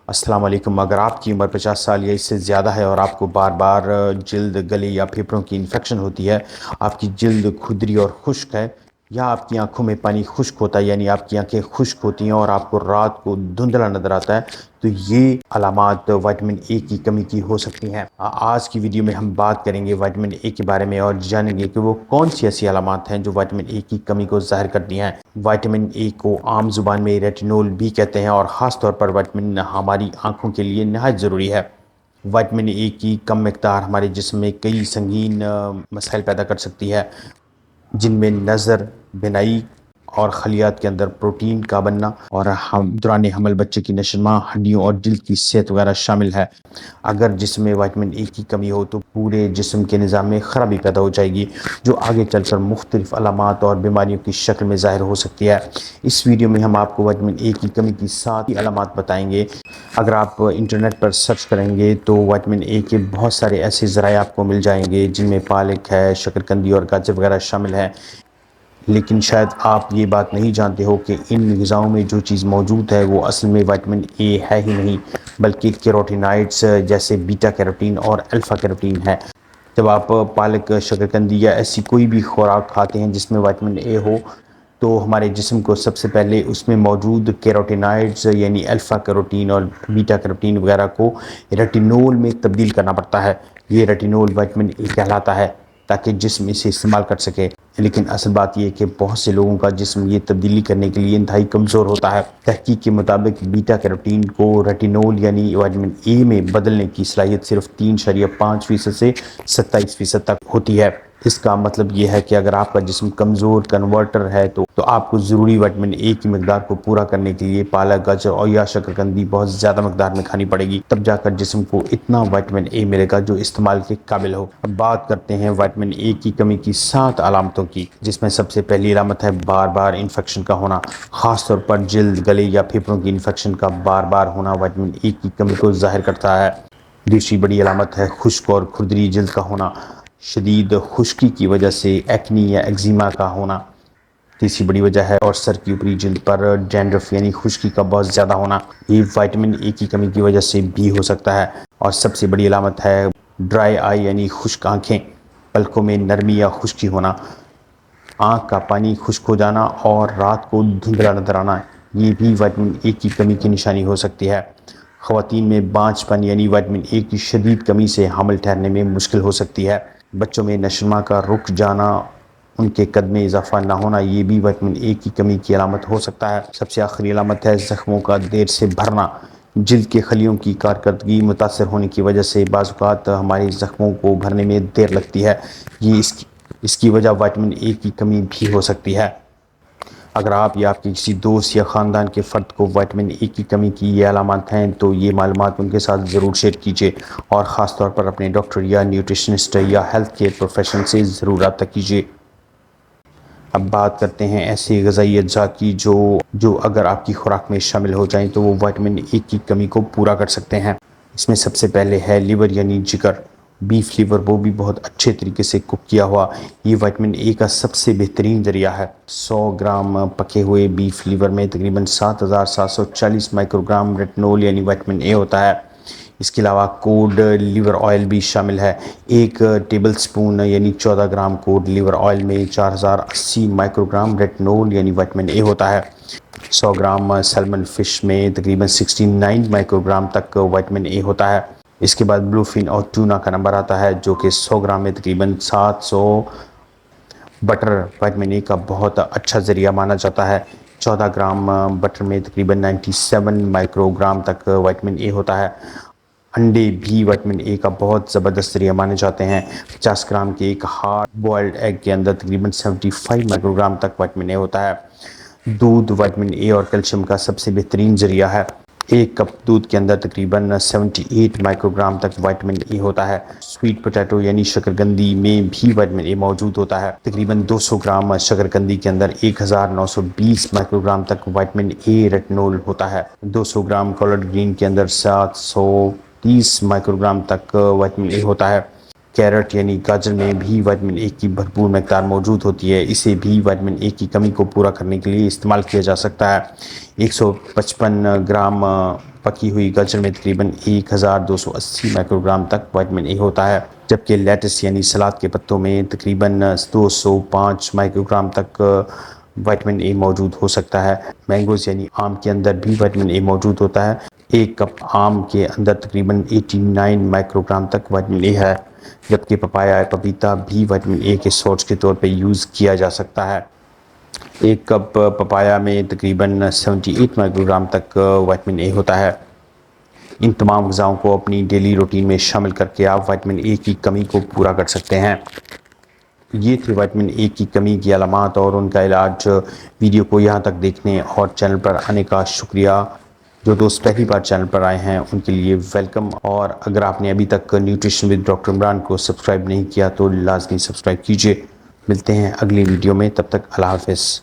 अस्सलाम वालेकुम। अगर आपकी उम्र 50 साल या इससे ज़्यादा है और आपको बार बार जल्द गले या फेफड़ों की इन्फेक्शन होती है, आपकी जल्द खुदरी और खुश्क है, या आपकी आंखों में पानी खुश्क होता है यानी आपकी आंखें खुश्क होती हैं और आपको रात को धुंधला नज़र आता है, तो ये अलामात विटामिन ए की कमी की हो सकती हैं। आज की वीडियो में हम बात करेंगे विटामिन ए के बारे में और जानेंगे कि वो कौन सी ऐसी अलामात हैं जो विटामिन ए की कमी को ज़ाहिर करती हैं। विटामिन ए को आम जुबान में रेटिनोल भी कहते हैं और ख़ास तौर पर विटामिन हमारी आंखों के लिए नहायत ज़रूरी है। विटामिन ए की कम मिकदार हमारे जिस्म में कई संगीन मसाइल पैदा कर सकती है, जिनमें नज़र, बिनाई और खलियात के अंदर प्रोटीन का बनना और हम दौरान हमल बच्चे की नशोनुमा, हड्डियों और दिल की सेहत वगैरह शामिल है। अगर जिस्म में विटामिन ए की कमी हो तो पूरे जिस्म के निज़ाम में ख़राबी पैदा हो जाएगी, जो आगे चलकर मुख्तलिफ अलामात और बीमारियों की शक्ल में ज़ाहिर हो सकती है। इस वीडियो में हम आपको विटामिन ए की कमी की 7 अलामात बताएंगे। अगर आप इंटरनेट पर सर्च करेंगे तो विटामिन ए के बहुत सारे ऐसे ज़राए आपको मिल जाएंगे, जिनमें पालक है, शकरकंदी और गाजर वगैरह शामिल हैं। लेकिन शायद आप ये बात नहीं जानते हो कि इन ग़िज़ाओं में जो चीज़ मौजूद है वो असल में विटामिन ए है ही नहीं, बल्कि कैरोटीनॉइड्स जैसे बीटा कैरोटीन और अल्फ़ा कैरोटीन है। जब आप पालक, शकरकंदी या ऐसी कोई भी खुराक खाते हैं जिसमें विटामिन ए हो, तो हमारे जिस्म को सबसे पहले उसमें मौजूद कैरोटीनॉइड्स यानी अल्फ़ा कैरोटीन और बीटा कैरोटीन वगैरह को रेटिनोल में तब्दील करना पड़ता है। ये रेटिनोल विटामिन ए कहलाता है, ताकि जिस्म इसे इस्तेमाल कर सके। लेकिन असल बात यह है कि बहुत से लोगों का जिस्म ये तब्दीली करने के लिए इंतहाई कमज़ोर होता है। तहकीक के मुताबिक बीटा कैरोटीन को रेटिनोल यानी विटामिन ए में बदलने की सलाहियत सिर्फ 3.5% से 27% तक होती है। इसका मतलब ये है कि अगर आपका जिस्म कमज़ोर कन्वर्टर है तो आपको ज़रूरी विटामिन ए की मकदार को पूरा करने के लिए पालक, गाजर और या शकरकंदी बहुत ज़्यादा मकदार में खानी पड़ेगी, तब जाकर जिस्म को इतना विटामिन ए मिलेगा जो इस्तेमाल के काबिल हो। अब बात करते हैं विटामिन ए की कमी की 7 अलामतों की, जिसमें सबसे पहली अलामत है बार बार इन्फेक्शन का होना। ख़ास तौर पर जल्द, गले या फेफड़ों की इन्फेक्शन का बार बार होना विटामिन ए की कमी को ज़ाहिर करता है। दूसरी बड़ी अलामत है खुश्क और खुरदरी जल्द का होना, शदीद खुश्की की वजह से एक्नी या एक्जिमा का होना। तीसरी बड़ी वजह है और सर की ऊपरी जल्द पर डैंड्रफ यानी खुश्की का बहुत ज़्यादा होना, ये विटामिन ए की कमी की वजह से भी हो सकता है। और सबसे बड़ी अलामत है ड्राई आई यानी खुश्क आँखें, पलकों में नरमी या खुश्की होना, आँख का पानी खुश्क हो जाना और रात को धुंधला नजर आना, ये भी विटामिन ए की कमी की निशानी हो सकती है। ख़वातीन में बांझपन यानी विटामिन ए की शदीद कमी से हमल ठहरने में मुश्किल हो सकती है। बच्चों में नशोनुमा का रुक जाना, उनके कद में इजाफा ना होना, ये भी विटामिन ए की कमी की अलामत हो सकता है। सबसे आखिरी अलामत है ज़ख्मों का देर से भरना। जल्द के खलियों की कारकर्दगी मुतासर होने की वजह से बाज़ औक़ात हमारे ज़ख्मों को भरने में देर लगती है। ये इसकी वजह विटामिन ए की कमी भी हो सकती है। अगर आप या आपके किसी दोस्त या ख़ानदान के फ़र्द को विटामिन ए की कमी की ये अलामत हैं, तो ये मालूमात उनके साथ ज़रूर शेयर कीजिए और ख़ास तौर पर अपने डॉक्टर या न्यूट्रिशनिस्ट या हेल्थ केयर प्रोफेशनल से ज़रूर रब्ता कीजिए। अब बात करते हैं ऐसे ग़िज़ाई अज्जा की जो अगर आपकी खुराक में शामिल हो जाएं तो वो विटामिन ए की कमी को पूरा कर सकते हैं। इसमें सबसे पहले है लिवर यानी जिगर। बीफ लिवर, वो भी बहुत अच्छे तरीके से कुक किया हुआ, ये विटामिन ए का सबसे बेहतरीन ज़रिया है। 100 ग्राम पके हुए बीफ लिवर में तकरीबन 7740 माइक्रोग्राम रेटिनोल यानी विटामिन ए होता है। इसके अलावा कोड लिवर ऑयल भी शामिल है। 1 टेबल स्पून यानी 14 ग्राम कोड लिवर ऑयल में 4080 माइक्रोग्राम रेटिनोल यानी विटामिन ए होता है। 100 ग्राम सैल्मन फ़िश में तकरीबन 69 माइक्रोग्राम तक विटामिन ए होता है। इसके बाद ब्लूफिन और टूना का नंबर आता है, जो कि 100 ग्राम में तकरीबन 700। बटर विटामिन ए का बहुत अच्छा ज़रिया माना जाता है। 14 ग्राम बटर में तकरीबन 97 माइक्रोग्राम तक विटामिन ए होता है। अंडे भी विटामिन ए का बहुत ज़बरदस्त ज़रिया माने जाते हैं। 50 ग्राम के एक हार्ड बॉयल्ड एग के अंदर तकरीबन 75 माइक्रोग्राम तक विटामिन ए होता है। दूध विटामिन ए और कैल्शियम का सबसे बेहतरीन ज़रिया है। 1 कप दूध के अंदर तकरीबन 78 माइक्रोग्राम तक विटामिन ए होता है। स्वीट पोटैटो यानी शकरकंदी में भी विटामिन ए मौजूद होता है। तकरीबन 200 ग्राम शकरकंदी के अंदर 1920 माइक्रोग्राम तक विटामिन ए रेटिनोल होता है। 200 ग्राम कॉलर्ड ग्रीन के अंदर 730 माइक्रोग्राम तक विटामिन ए होता है। कैरेट यानी गाजर में भी विटामिन ए की भरपूर मकदार मौजूद होती है। इसे भी विटामिन ए की कमी को पूरा करने के लिए इस्तेमाल किया जा सकता है। 155 ग्राम پکی ہوئی گاجر میں تقریباً 1280 مائکرو گرام تک وٹامن اے ہوتا ہے، جبکہ لیٹس یعنی سلاد کے پتوں میں تقریباً 205 مائکرو گرام تک وٹامن اے موجود ہو سکتا ہے۔ مینگوز یعنی آم کے اندر بھی وٹامن اے موجود ہوتا ہے۔ ایک کپ آم کے اندر تقریباً 89 مائکرو گرام تک وٹامن اے ہے، جبکہ پپایا پپیتا بھی وٹامن اے کے سورس کے طور پہ یوز کیا جا سکتا ہے۔ ایک کپ پپایا میں تقریباً 78 مائکرو گرام تک وٹامن اے ہوتا ہے۔ ان تمام غذاؤں کو اپنی ڈیلی روٹین میں شامل کر کے آپ وٹامن اے کی کمی کو پورا کر سکتے ہیں۔ یہ تھی وٹامن اے کی کمی کی علامات اور ان کا علاج۔ ویڈیو کو یہاں تک دیکھنے اور چینل پر آنے کا شکریہ۔ جو دوست پہلی بار چینل پر آئے ہیں ان کے لیے ویلکم، اور اگر آپ نے ابھی تک نیوٹریشن ود ڈاکٹر عمران کو سبسکرائب نہیں کیا تو لازمی سبسکرائب کیجئے۔ ملتے ہیں اگلی ویڈیو میں، تب تک اللہ حافظ۔